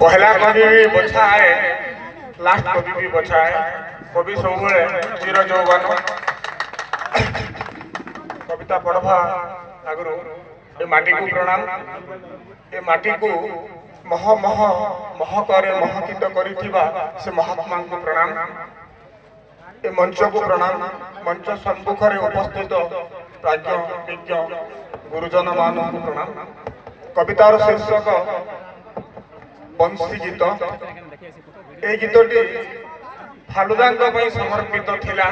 पहला कवि भी बछा है, लास्ट कवि भी बछा है। कवि सब चिर यौवन कविता पढ़वा आगु ए माटी को प्रणाम। ए माटी को मह मह महकर महकित करिथिबा से महात्मा को प्रणाम। ए मंच को प्रणाम। मंच सम्मुख में उपस्थित प्राज्ञ विज्ञ गुरुजन मान को प्रणाम। कवितार शीर्षक बंशी गीत। ए गीतटी फालुदा समर्पित थिला।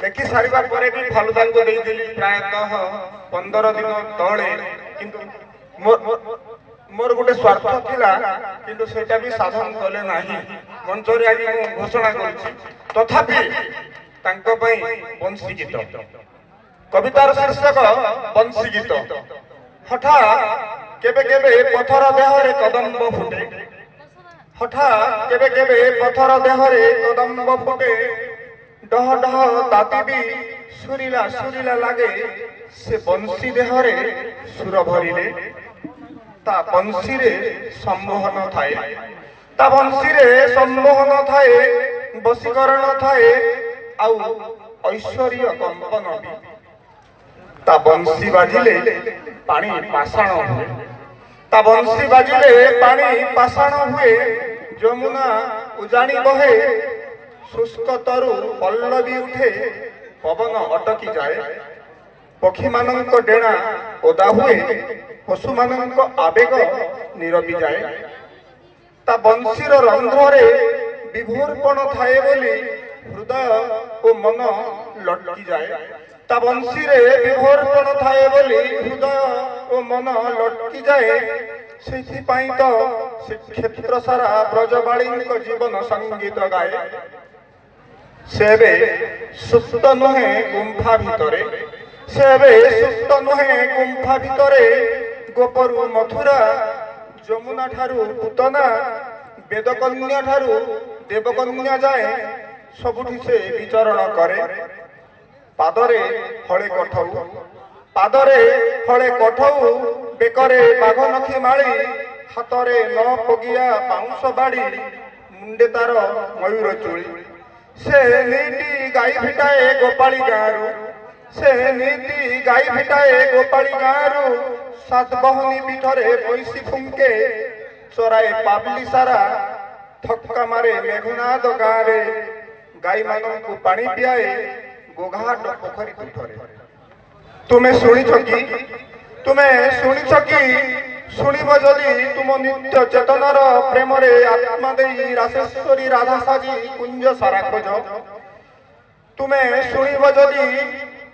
लेखि सारिबा परे भी फालुदा को देइदिली प्रायतः 15 दिन तले। किंतु मोर गोटे स्वार्थ थिला, किंतु सेटा भी साधन कले नाही। मंच रे आज मु घोषणा करछि तथापि तांको पई बंशी गीत। कवितार शीर्षक बंशी गीत। हठात केबे केबे पथर देहरे कदम्ब फुटे। हठात केबे केबे पथर देहरे कदम्ब फुटे। डह डह ताती भी सुरीला सुरीला लागे। से बंशी देहरे सुर भरिले ता बंशी रे सम्मोहन थाए। ता बंशी रे सम्मोहन थाए, बशीकरण थाए, आउ ऐश्वर्य कंपन भी। ता बंशी बाजिले पानी पाषाण हुए। ता बंशी बाजिले पानी पाषाण हुए। जमुना उजाणी बहे, शुष्क तरु पल्लवी उठे, पवन अटकी जाए। पक्षी मानक डेणा ओदा हुए, पशु मानक आवेग नीरबी जाए। ता बंशीर रंध्रे विभोरपण थाए बोली हृदय ओ मन लटकी जाए। ता बंशी रे विभोरपण थाए बोली हृदय ओ मन लटकी जाए। सेथि पाई तो से क्षेत्र सारा ब्रजबाड़ी जीवन संगीत गाए। सेबे सुप्त नुहे गुंफा भितरे। सेबे सुप्त नुहे गुंफा भितरे। गोपरु मथुरा, जमुना ठारू पूतना, वेदकन्या ठारू देवकन्या जाए सबुठी से विचरण करे। पादरे हले कठौ, पादरे हले कठौ, बेकरे बाघ नखी माली, हातरे न पगिया पाउंस बाड़ी, मुंडे तार मयूर चूड़ी। से नीति गाई भिटाए गोपाली गारू। से नीति गाई भिटाए गोपाली गारू। सात बहनी पीठरे बैसी फुंके, चोराए पाबली सारा, थक्का मारे मेघनाद गारे। गाई मानू पानी पियाए गोघाट पोखरी तुठरे। तुम्हें शुणिछ कि, तुम्हें शुणिछ कि, शुणिब जदि तुम नित्य चेतनार प्रेम रे आत्मा देई रासेश्वरी राधा साजी कुंज सारा खोज। तुम्हें शुणिब जदि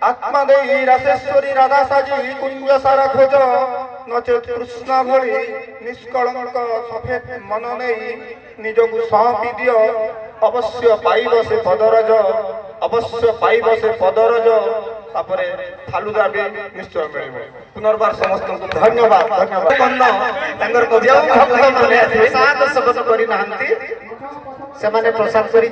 आत्मा देई रासेश्वरी राधा साजी कुंज सारा खोज। नचेत कृष्णा भली निष्कलंक सफेद मन नहीं निजकु सौंपी दियो। अवश्य पाइब से पदरज, अवश्य पाइब से पदरज। तापरे फालुदा भी निश्चय मिले। पुनर्बार समस्त धन्यवाद। धन्यवाद प्रसाद शब्द करी प्रसाद करी